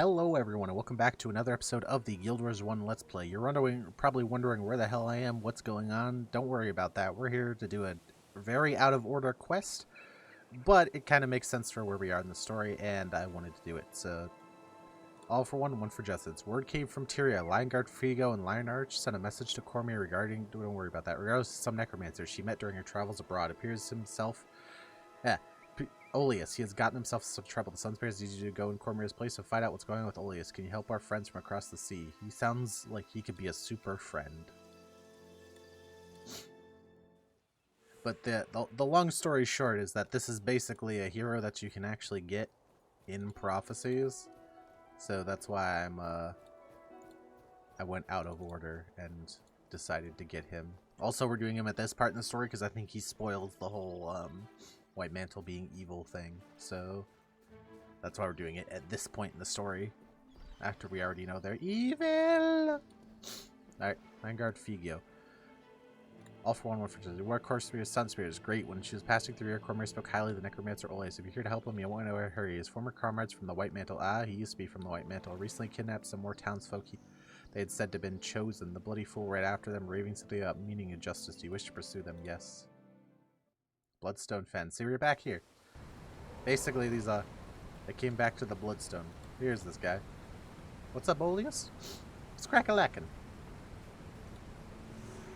Hello everyone and welcome back to another episode of the Guild Wars 1 Let's Play. You're probably wondering where the hell I am, what's going on. Don't worry about that. We're here to do a very out of order quest, but it kind of makes sense for where we are in the story and I wanted to do it. So, all for one for justice. Word came from Tyria. Lionguard Figo and Lionarch sent a message to Cormier regarding, don't worry about that, regarding some necromancer she met during her travels abroad. Appears himself, Olias. He has gotten himself some trouble. The Sun Spirits need you to go in Cormier's place to find out what's going on with Olias. Can you help our friends from across the sea? He sounds like he could be a super friend. But the long story short is that this is basically a hero that you can actually get in Prophecies. So that's why I went out of order and decided to get him. Also, we're doing him at this part in the story because I think he spoils the whole White Mantle being evil thing, so that's why we're doing it at this point in the story, after we already know they're evil. Alright, Vanguard Figo. All for one for two. War course through his Sun Spirit is great. When she was passing through here, Cormier spoke highly of the necromancer Olias. If you're here to help him, you won't know where hurry. His former comrades from the White Mantle. He used to be from the White Mantle. Recently kidnapped some more townsfolk they had said to have been chosen. The bloody fool right after them, raving something about meaning and justice. Do you wish to pursue them? Yes. Bloodstone Fen. See, we're back here. Basically, these, they came back to the Bloodstone. Here's this guy. What's up, Olias? It's crack-a-lackin'.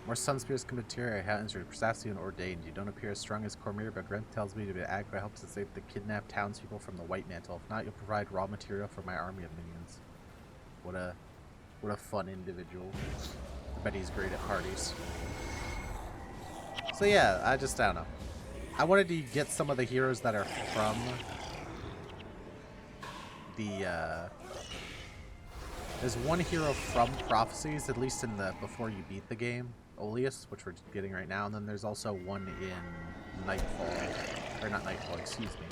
More Sun Spirits come to Tyria. How injured, precisely and ordained. You don't appear as strong as Cormier, but Grant tells me to be adequate help to save the kidnapped townspeople from the White Mantle. If not, you'll provide raw material for my army of minions. What a fun individual. I bet he's great at parties. So yeah, I don't know. I wanted to get some of the heroes that are from the, there's one hero from Prophecies, at least in the, before you beat the game, Olias, which we're getting right now, and then there's also one in Nightfall, or not Nightfall, excuse me,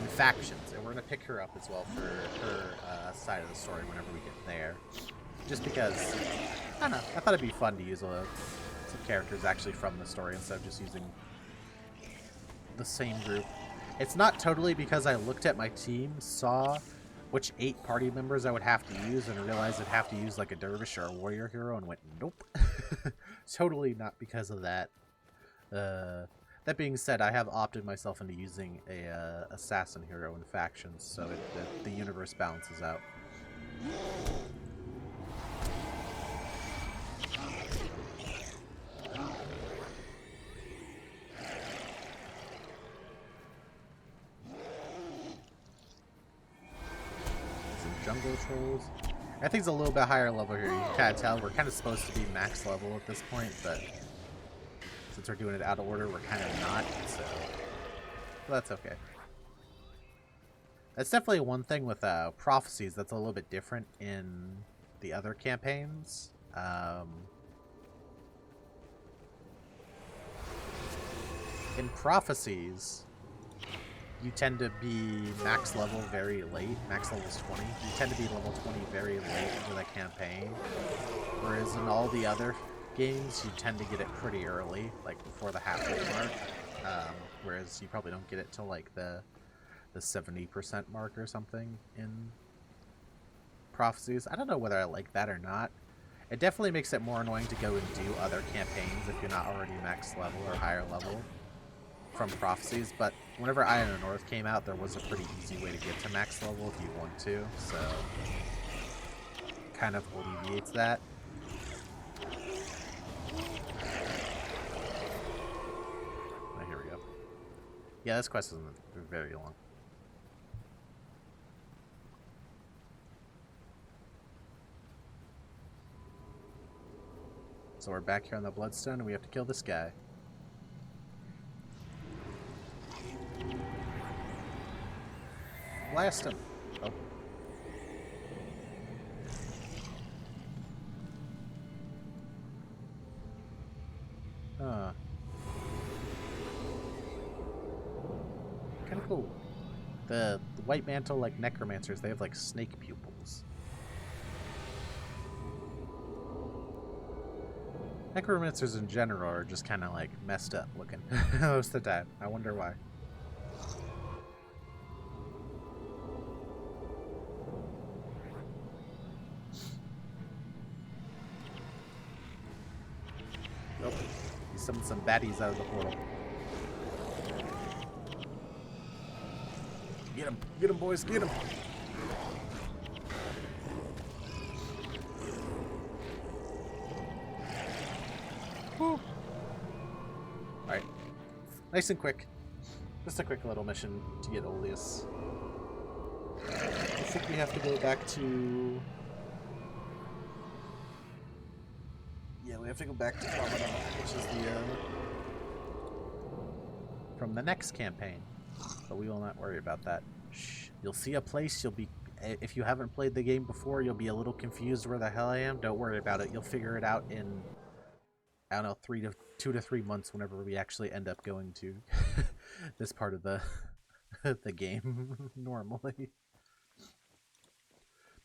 in Factions, and we're going to pick her up as well for her side of the story whenever we get there, just because, I don't know, I thought it'd be fun to use some characters actually from the story instead of just using the same group. It's not totally because I looked at my team, saw which 8 party members I would have to use, and realized I'd have to use like a dervish or a warrior hero, and went, nope. Totally not because of that. That being said, I have opted myself into using a assassin hero in Factions, so the universe balances out. Jungle trolls. I think it's a little bit higher level here. You can kind of tell we're kind of supposed to be max level at this point, but since we're doing it out of order, we're kind of not, so that's okay. That's definitely one thing with Prophecies that's a little bit different in the other campaigns. In Prophecies, you tend to be max level very late. Max level is 20. You tend to be level 20 very late into the campaign. Whereas in all the other games, you tend to get it pretty early, like before the halfway mark. Whereas you probably don't get it till like the 70% mark or something in Prophecies. I don't know whether I like that or not. It definitely makes it more annoying to go and do other campaigns if you're not already max level or higher level from Prophecies, but whenever Eye of the North came out, there was a pretty easy way to get to max level if you want to, so kind of alleviates that. Oh, here we go. Yeah, this quest isn't very long. So we're back here on the Bloodstone, and we have to kill this guy. Blast him. Oh. Huh. Kind of cool. The White Mantle, like necromancers, they have like snake pupils. Necromancers in general are just kind of like messed up looking most of the time. I wonder why. summon some baddies out of the portal. Get him, boys, get him. Woo. Alright. Nice and quick. Just a quick little mission to get Olias. I think we have to go back to... Yeah, we have to go back to Promenade, which is the, from the next campaign. But we will not worry about that. Shh. You'll see a place, you'll be... If you haven't played the game before, you'll be a little confused where the hell I am. Don't worry about it. You'll figure it out in, I don't know, 2 to 3 months whenever we actually end up going to this part of the the game normally.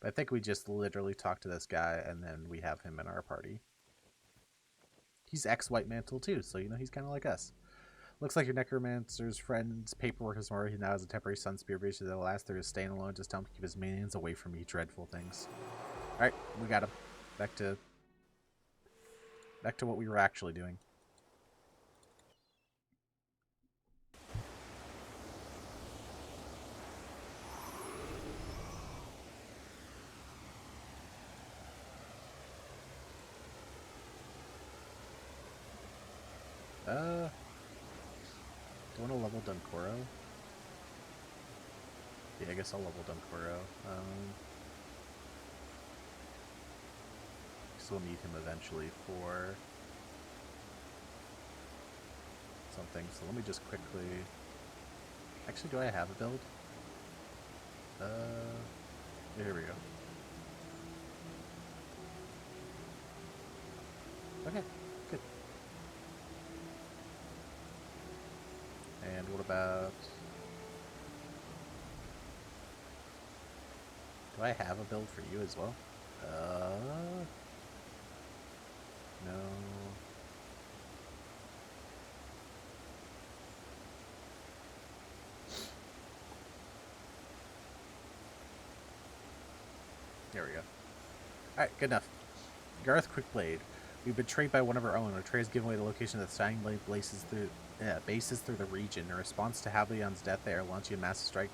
But I think we just literally talk to this guy and then we have him in our party. He's ex-White Mantle too, so you know he's kind of like us. Looks like your necromancer's friend's paperwork is more. He now has a temporary sun spear breach that'll last through his staying alone. Just tell him to keep his minions away from you dreadful things. Alright, we got him. Back to what we were actually doing. Do you want to level Dunkoro? Yeah, I guess I'll level Dunkoro. Because we'll need him eventually for something. So let me just quickly... Actually, do I have a build? Yeah, here we go. Okay, good. And what about... Do I have a build for you as well? No. There we go. Alright, good enough. Garth Quickblade. We've been betrayed by one of our own. Our trace given away the location that Shinning Blade bases through the region. In response to Havlion's death, they are launching a massive strike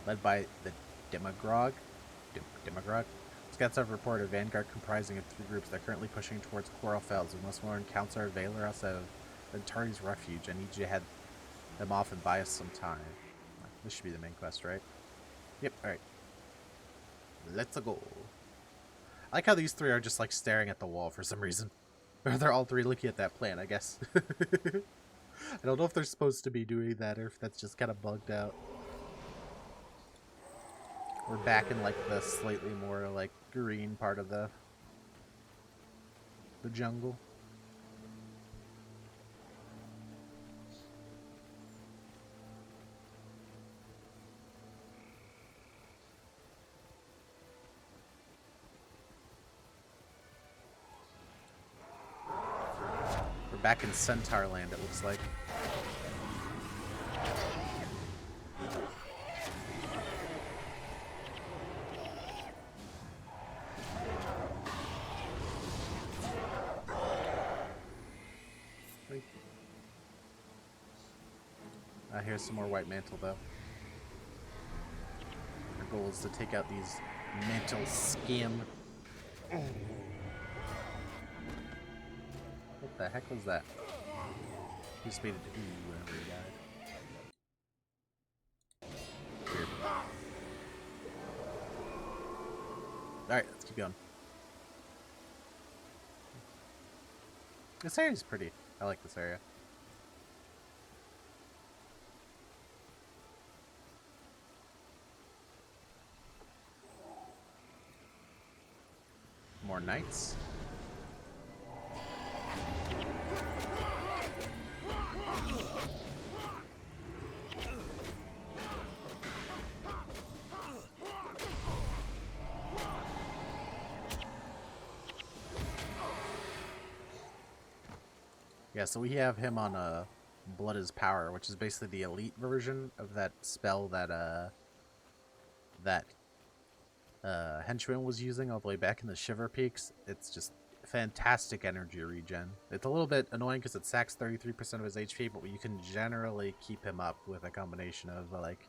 led by the Demogrog. Scouts have reported a vanguard comprising of 3 groups that are currently pushing towards Coral Fells. We must learn Counselor Valor outside of Ventari's Refuge. I need you to head them off and buy us some time. This should be the main quest, right? Yep, alright. Let's go. I like how these 3 are just like staring at the wall for some reason. Or they're all 3 looking at that plan, I guess. I don't know if they're supposed to be doing that or if that's just kind of bugged out. We're back in like the slightly more like green part of the jungle. We're back in Centaur land, it looks like. Here's some more White Mantle, though. Our goal is to take out these mantle scam. What the heck was that? He just made it whenever he died. Weird. Alright, let's keep going. This area's pretty. I like this area. More knights. Yeah, so we have him on Blood is Power, which is basically the elite version of that spell that henchman was using all the way back in the Shiver Peaks. It's just fantastic energy regen. It's a little bit annoying because it sacks 33% of his HP, but you can generally keep him up with a combination of like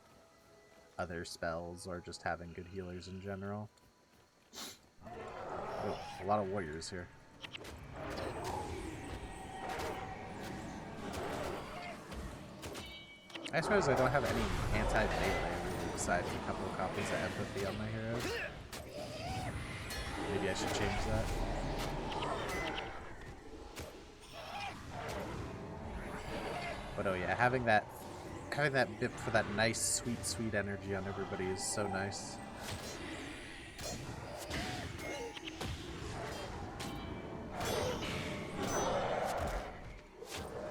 other spells or just having good healers in general. Oh, a lot of warriors here. I suppose I don't have any anti-melee really besides a couple of copies of empathy on my heroes. Maybe I should change that. But oh yeah, having that bit for that nice, sweet energy on everybody is so nice.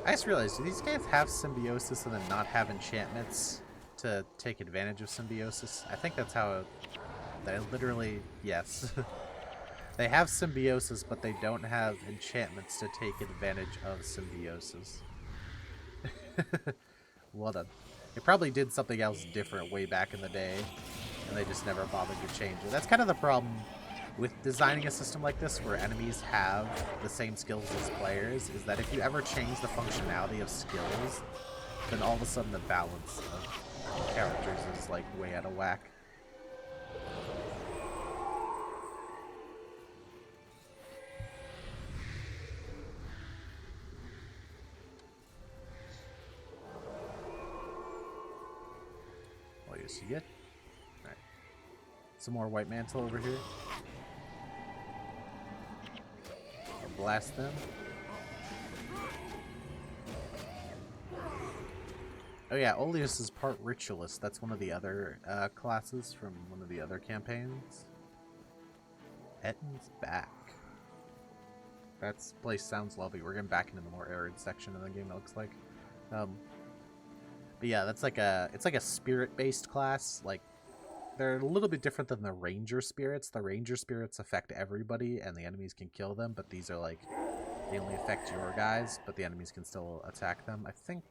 I just realized, do these guys have symbiosis and then not have enchantments to take advantage of symbiosis? I think that's how they literally, yes. They have symbiosis, but they don't have enchantments to take advantage of symbiosis. Well done. They probably did something else different way back in the day, and they just never bothered to change it. That's kind of the problem with designing a system like this, where enemies have the same skills as players, is that if you ever change the functionality of skills, then all of a sudden the balance of characters is like way out of whack. You see it? Alright. Some more White Mantle over here. I'll blast them. Oh yeah, Olias is part Ritualist. That's one of the other classes from one of the other campaigns. Etton's back. That place sounds lovely. We're getting back into the more arid section of the game, it looks like. But yeah, that's like it's like a spirit-based class. Like, they're a little bit different than the ranger spirits. The ranger spirits affect everybody, and the enemies can kill them. But these are like, they only affect your guys, but the enemies can still attack them. I think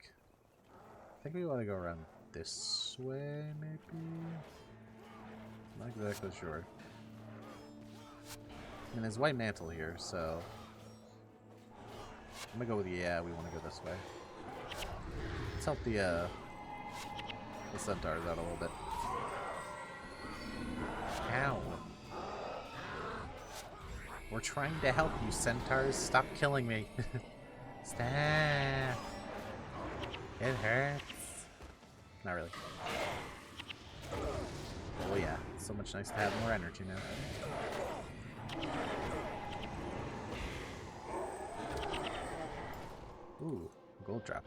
we want to go around this way, maybe. Not exactly sure. And there's White Mantle here, so I'm gonna go with yeah. We want to go this way. Let's help the centaurs out a little bit. Ow. We're trying to help you, centaurs. Stop killing me. Stop. It hurts. Not really. Oh yeah, it's so much nice to have more energy now. Ooh, gold drop.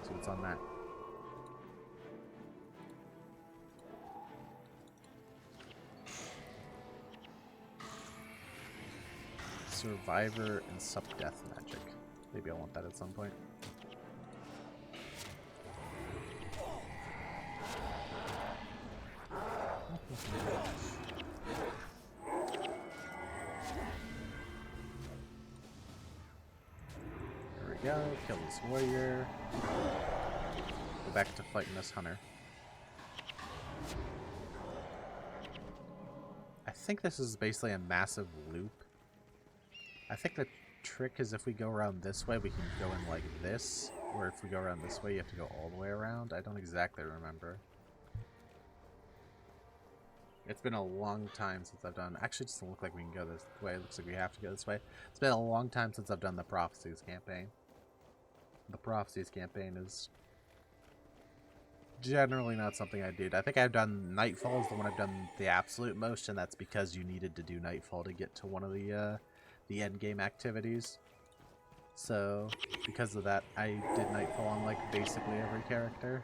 See what's on that. Survivor and sub-death magic. Maybe I want that at some point. There we go. Kill this warrior. Go back to fighting this hunter. I think this is basically a massive loop. I think the trick is if we go around this way, we can go in like this. Or if we go around this way, you have to go all the way around. I don't exactly remember. It's been a long time since I've done... Actually, it doesn't look like we can go this way. It looks like we have to go this way. It's been a long time since I've done the Prophecies campaign. The Prophecies campaign is generally not something I did. I think I've done Nightfall is the one I've done the absolute most, and that's because you needed to do Nightfall to get to one of the end game activities. So, because of that, I did Nightfall on like basically every character.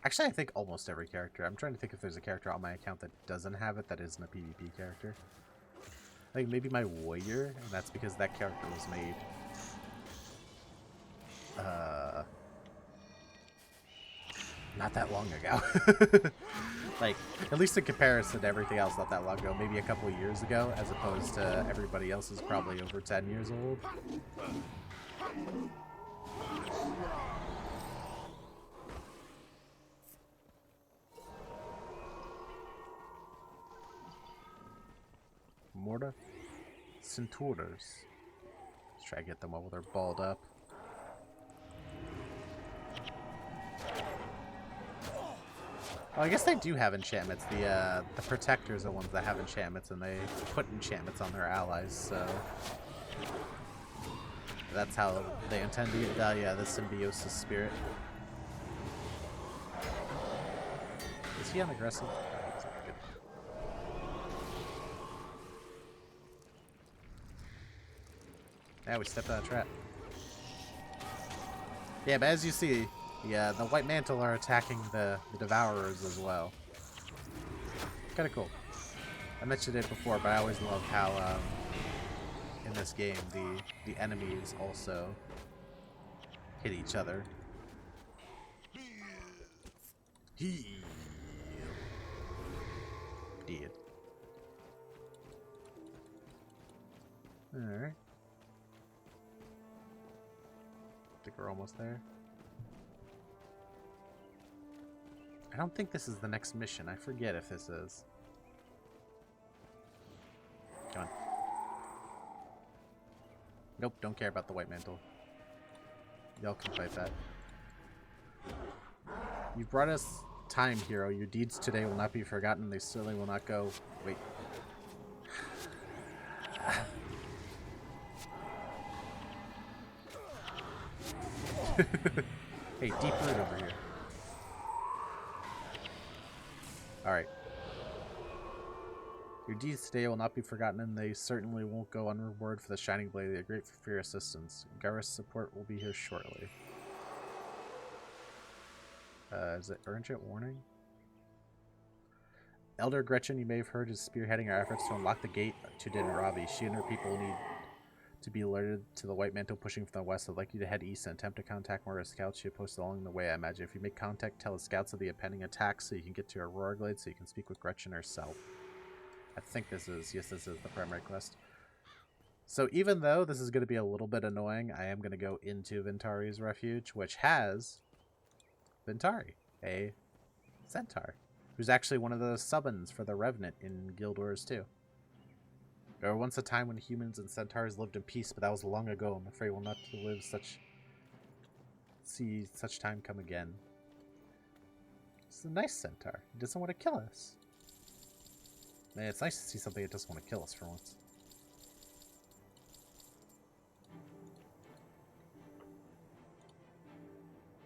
Actually, I think almost every character. I'm trying to think if there's a character on my account that doesn't have it that isn't a PvP character. I think maybe my warrior, and that's because that character was made not that long ago. Like, at least in comparison to everything else not that long ago. Maybe a couple of years ago, as opposed to everybody else is probably over 10 years old. Morta Centaurs. Let's try to get them while they're balled up. Oh, I guess they do have enchantments. The protectors are the ones that have enchantments, and they put enchantments on their allies, so that's how they intend to get the symbiosis spirit. Is he unaggressive? Oh, he's not good. Yeah, we stepped out of trap. Yeah, but as you see, the White Mantle are attacking the Devourers as well. Kind of cool. I mentioned it before, but I always love how in this game the enemies also hit each other. Did. Alright. I think we're almost there. I don't think this is the next mission. I forget if this is. Come on. Nope, don't care about the White Mantle. Y'all can fight that. You've brought us time, hero. Your deeds today will not be forgotten. They certainly will not go... Wait. Hey, deep root over here. Alright. Your deeds today will not be forgotten, and they certainly won't go unrewarded for the Shining Blade. They are grateful for your assistance. Garrus' support will be here shortly. Is it urgent warning? Elder Gretchen, you may have heard, is spearheading our efforts to unlock the gate to Dinravi. She and her people need to be alerted to the White Mantle pushing from the west. I'd like you to head east and attempt to contact more of the scouts she posted along the way, I imagine. If you make contact, tell the scouts of the impending attack so you can get to Aurora Glade so you can speak with Gretchen herself. I think this is the primary quest. So even though this is going to be a little bit annoying, I am going to go into Ventari's Refuge, which has Ventari, a centaur, who's actually one of the summons for the Revenant in Guild Wars 2. There was once a time when humans and centaurs lived in peace, but that was long ago. I'm afraid we'll not see such time come again. It's a nice centaur. He doesn't want to kill us. Man, it's nice to see something that doesn't want to kill us for once.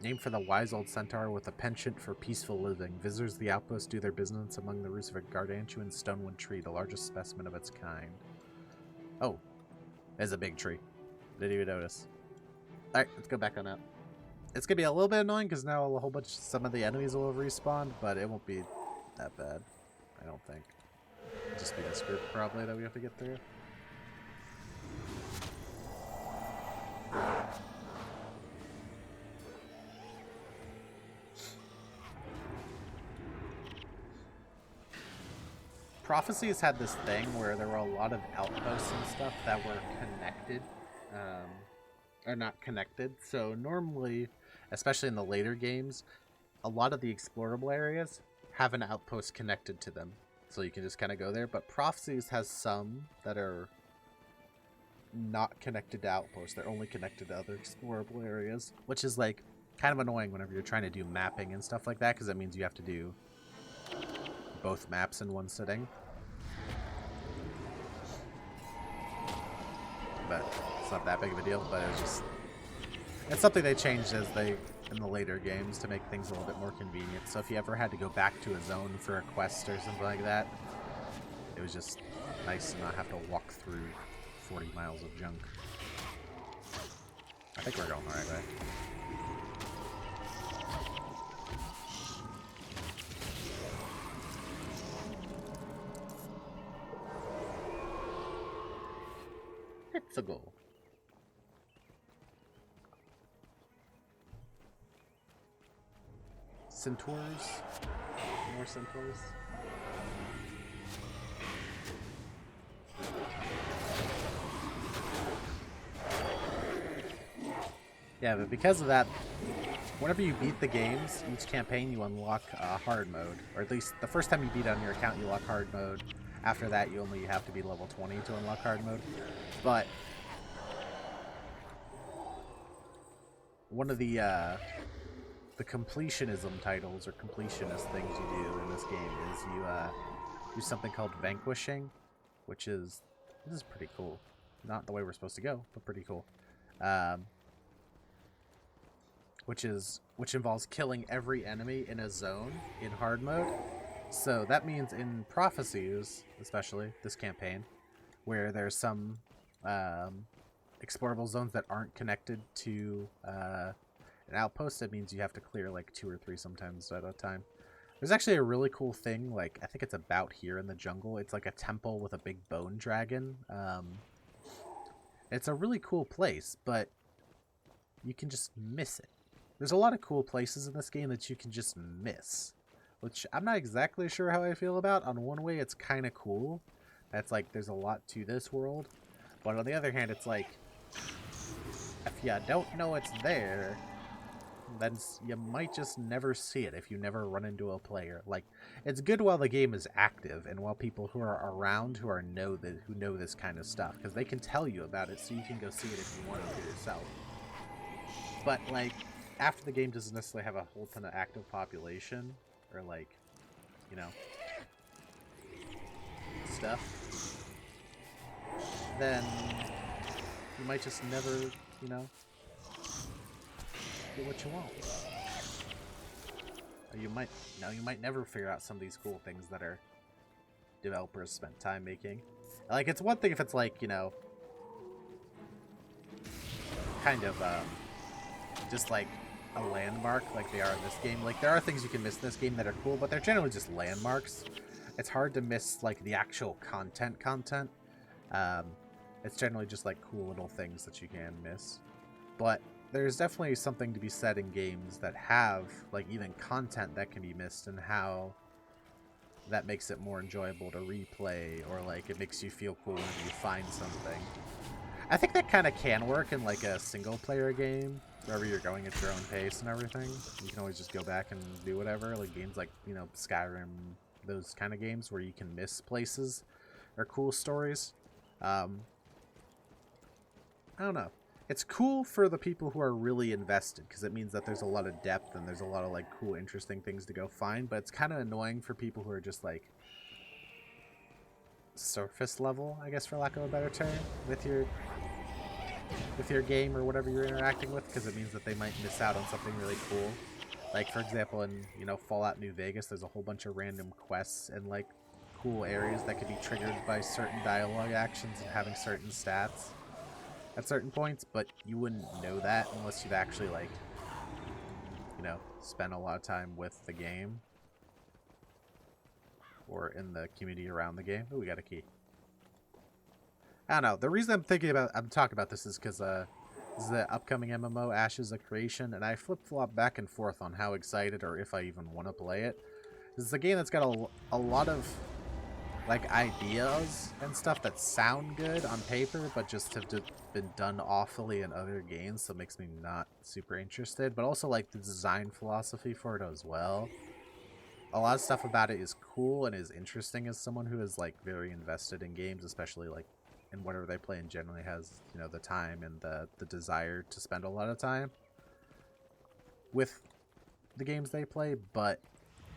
Named for the wise old centaur with a penchant for peaceful living, visitors of the outpost do their business among the roots of a gargantuan stonewood tree, the largest specimen of its kind. Oh, there's a big tree. Didn't even notice. Alright, let's go back on out. It's gonna be a little bit annoying because now some of the enemies will have respawned, but it won't be that bad. I don't think. It'll just be this group probably that we have to get through. Prophecies had this thing where there were a lot of outposts and stuff that were connected, or not connected. So normally, especially in the later games, a lot of the explorable areas have an outpost connected to them. So you can just kind of go there. But Prophecies has some that are not connected to outposts. They're only connected to other explorable areas, which is like kind of annoying whenever you're trying to do mapping and stuff like that, because that means you have to do both maps in one sitting. But it's not that big of a deal, but it's something they changed in the later games to make things a little bit more convenient. So if you ever had to go back to a zone for a quest or something like that, it was just nice to not have to walk through 40 miles of junk. I think we're going the right way. It's a goal. Centaurs? More centaurs? Yeah, but because of that, whenever you beat the games, each campaign you unlock hard mode. Or at least the first time you beat it on your account, you unlock hard mode. After that, you only have to be level 20 to unlock hard mode. But one of the completionism titles or completionist things you do in this game is you do something called vanquishing, which is, this is pretty cool. Not the way we're supposed to go, but pretty cool. Which involves killing every enemy in a zone in hard mode. So that means in Prophecies, especially this campaign, where there's some explorable zones that aren't connected to an outpost, that means you have to clear like 2 or 3 sometimes at a time. There's actually a really cool thing, like I think it's about here in the jungle. It's like a temple with a big bone dragon. It's a really cool place, but you can just miss it. There's a lot of cool places in this game that you can just miss, which I'm not exactly sure how I feel about. On one way, it's kind of cool. That's like, there's a lot to this world. But on the other hand, it's like, if you don't know it's there, then you might just never see it if you never run into a player. Like, it's good while the game is active and while people who are around who know this kind of stuff, because they can tell you about it, so you can go see it if you want to yourself. But like, after the game doesn't necessarily have a whole ton of active population or like, you know, stuff, then you might just never, you know, get what you want. Or you might never figure out some of these cool things that our developers spent time making. Like, it's one thing if it's like, you know, kind of just like a landmark like they are in this game. Like, there are things you can miss in this game that are cool, but they're generally just landmarks. It's hard to miss like the actual content. It's generally just like cool little things that you can miss. But there's definitely something to be said in games that have like even content that can be missed, and how that makes it more enjoyable to replay, or like it makes you feel cool when you find something. I think that kind of can work in like a single player game, wherever you're going at your own pace and everything. You can always just go back and do whatever. Like games like, you know, Skyrim, those kind of games where you can miss places or cool stories. I don't know. It's cool for the people who are really invested, because it means that there's a lot of depth and there's a lot of like cool, interesting things to go find. But it's kind of annoying for people who are just like surface level, I guess, for lack of a better term, with your game or whatever you're interacting with, because it means that they might miss out on something really cool. Like, for example, in, you know, Fallout New Vegas, there's a whole bunch of random quests and like cool areas that could be triggered by certain dialogue actions and having certain stats at certain points, but you wouldn't know that unless you've actually, like, you know, spent a lot of time with the game or in the community around the game. Oh, we got a key. I don't know. The reason I'm talking about this is because this is the upcoming MMO, Ashes of Creation, and I flip-flop back and forth on how excited or if I even want to play it. This is a game that's got a lot of like ideas and stuff that sound good on paper, but just have been done awfully in other games, so it makes me not super interested. But also like the design philosophy for it as well. A lot of stuff about it is cool and is interesting as someone who is like very invested in games, especially like in whatever they play, and generally has, you know, the time and the desire to spend a lot of time with the games they play. But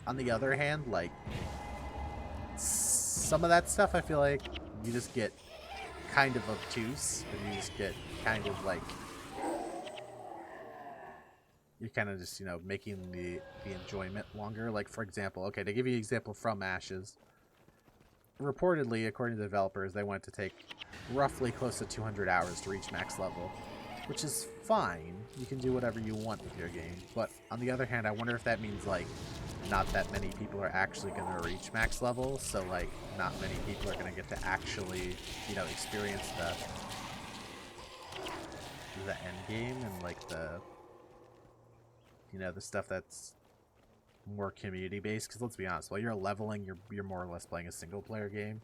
on the other hand, like, some of that stuff I feel like you just get kind of obtuse, and you just get kind of like, you're kind of just, you know, making the enjoyment longer. Like, for example, okay, to give you an example from Ashes, reportedly, according to the developers, they want to take roughly close to 200 hours to reach max level, which is fine. You can do whatever you want with your game. But on the other hand, I wonder if that means like not that many people are actually going to reach max level, so like not many people are going to get to actually, you know, experience the end game and like the, you know, the stuff that's more community based. Because let's be honest, while you're leveling, you're more or less playing a single player game.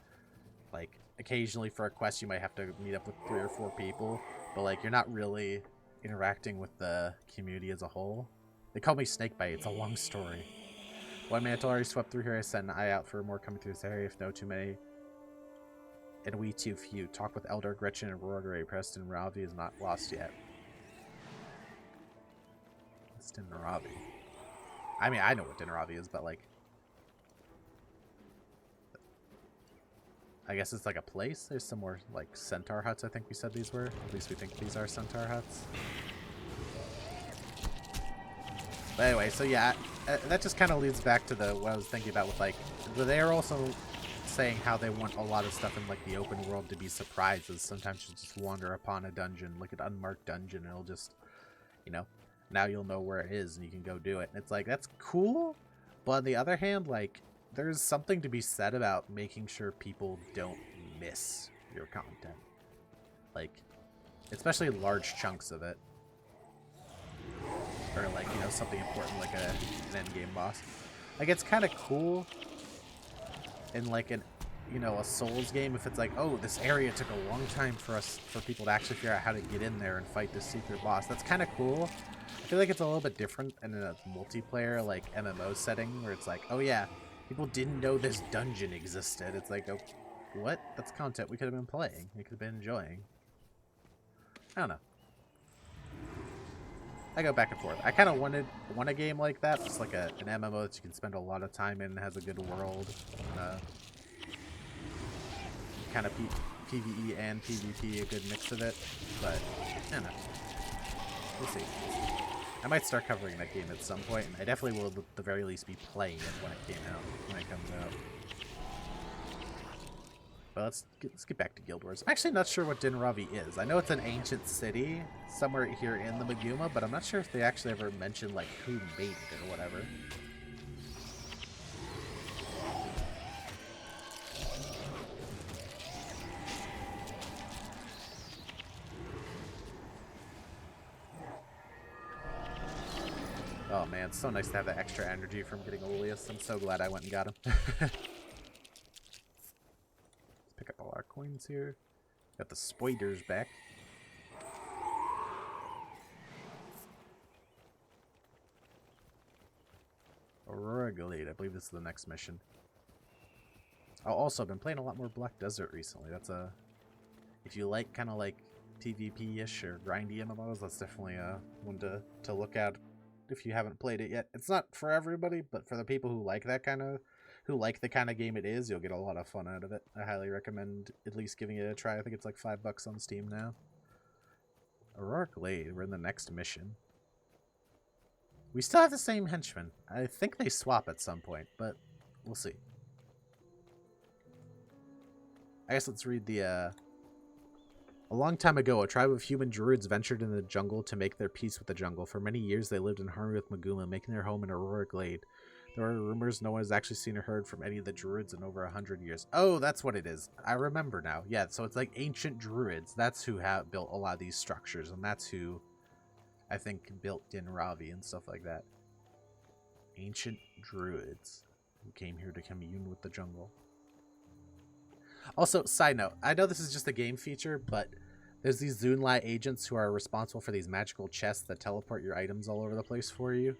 Like, occasionally for a quest you might have to meet up with 3 or 4 people, but like you're not really interacting with the community as a whole. They call me Snakebite. It's a long story. White Mantle already swept through here. I sent an eye out for more coming through this area. If no too many and we too few. Talk with Elder Gretchen and Rorgray. Preston Ravi is not lost yet. Preston Ravi. I mean, I know what Dinaravi is, but like, I guess it's like a place. There's some more like centaur huts. I think we said these were. At least we think these are centaur huts. But anyway, so yeah, that just kind of leads back to what I was thinking about with like, they're also saying how they want a lot of stuff in like the open world to be surprises. Sometimes you just wander upon a dungeon, like an unmarked dungeon, and it'll just, you know, now you'll know where it is and you can go do it. And it's like, that's cool. But on the other hand, like, there's something to be said about making sure people don't miss your content. Like, especially large chunks of it. Or like, you know, something important like an endgame boss. Like, it's kind of cool in like you know, a Souls game if it's like, oh, this area took a long time for people to actually figure out how to get in there and fight this secret boss. That's kind of cool. I feel like it's a little bit different in a multiplayer like MMO setting where it's like, oh yeah, people didn't know this dungeon existed. It's like, oh, what? That's content we could have been playing. We could have been enjoying. I don't know. I go back and forth. I kind of want a game like that, just like an MMO that you can spend a lot of time in, has a good world, kind of PvE and PvP, a good mix of it. But I don't know. We'll see. I might start covering that game at some point, and I definitely will at the very least be playing it when it comes out. But let's get back to Guild Wars. I'm actually not sure what Dinaravi is. I know it's an ancient city somewhere here in the Maguma, but I'm not sure if they actually ever mentioned like who made it or whatever. Oh man, it's so nice to have that extra energy from getting Olias. I'm so glad I went and got him. Pick up all our coins here. Got the spoiders back. Aurora Glade. I believe this is the next mission. Oh, also, I've been playing a lot more Black Desert recently. That's if you like kind of like PvP-ish or grindy MMOs, that's definitely one to look at if you haven't played it yet. It's not for everybody, but for the people who like that who like the kind of game it is, you'll get a lot of fun out of it. I highly recommend at least giving it a try. I think it's like $5 on Steam now. Aurora Glade, we're in the next mission. We still have the same henchmen. I think they swap at some point, but we'll see. I guess let's read the, A long time ago, a tribe of human druids ventured into the jungle to make their peace with the jungle. For many years, they lived in harmony with Maguma, making their home in Aurora Glade. There are rumors no one has actually seen or heard from any of the druids in over 100 years. Oh, that's what it is. I remember now. Yeah, so it's like ancient druids. That's who have built a lot of these structures, and that's who I think built Dinaravi and stuff like that. Ancient druids who came here to commune with the jungle. Also, side note, I know this is just a game feature, but there's these Zunlai agents who are responsible for these magical chests that teleport your items all over the place for you.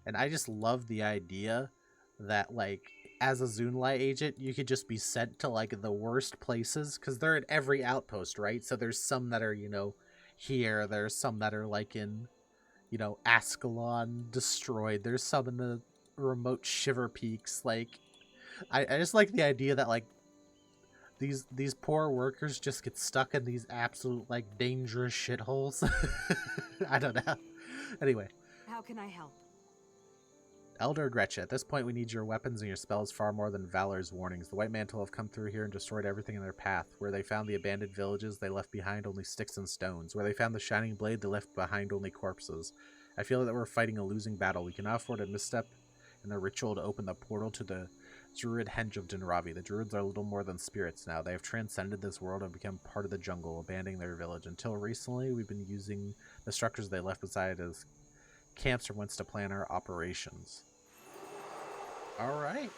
And I just love the idea that, like, as a Zunlai agent, you could just be sent to, like, the worst places, because they're at every outpost, right? So there's some that are, you know, here. There's some that are, like, in, you know, Ascalon destroyed. There's some in the remote Shiver Peaks. Like, I just like the idea that, like, these poor workers just get stuck in these absolute, like, dangerous shitholes. I don't know. Anyway. How can I help? Elder Gretchen, at this point we need your weapons and your spells far more than Valor's warnings. The White Mantle have come through here and destroyed everything in their path. Where they found the abandoned villages, they left behind only sticks and stones. Where they found the Shining Blade, they left behind only corpses. I feel that we're fighting a losing battle. We cannot afford a misstep in the ritual to open the portal to the Druid henge of Dinaravi. The Druids are little more than spirits now. They have transcended this world and become part of the jungle, abandoning their village. Until recently, we've been using the structures they left beside as camps from whence to plan our operations. All right.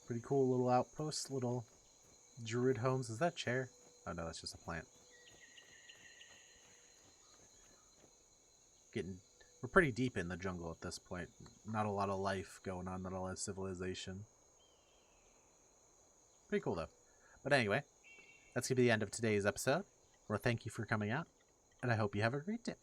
Pretty cool little outpost, little druid homes. Is that a chair? Oh no, that's just a plant. Getting We're pretty deep in the jungle at this point. Not a lot of life going on, not a lot of civilization. Pretty cool, though. But anyway, that's going to be the end of today's episode. Well, thank you for coming out, and I hope you have a great day.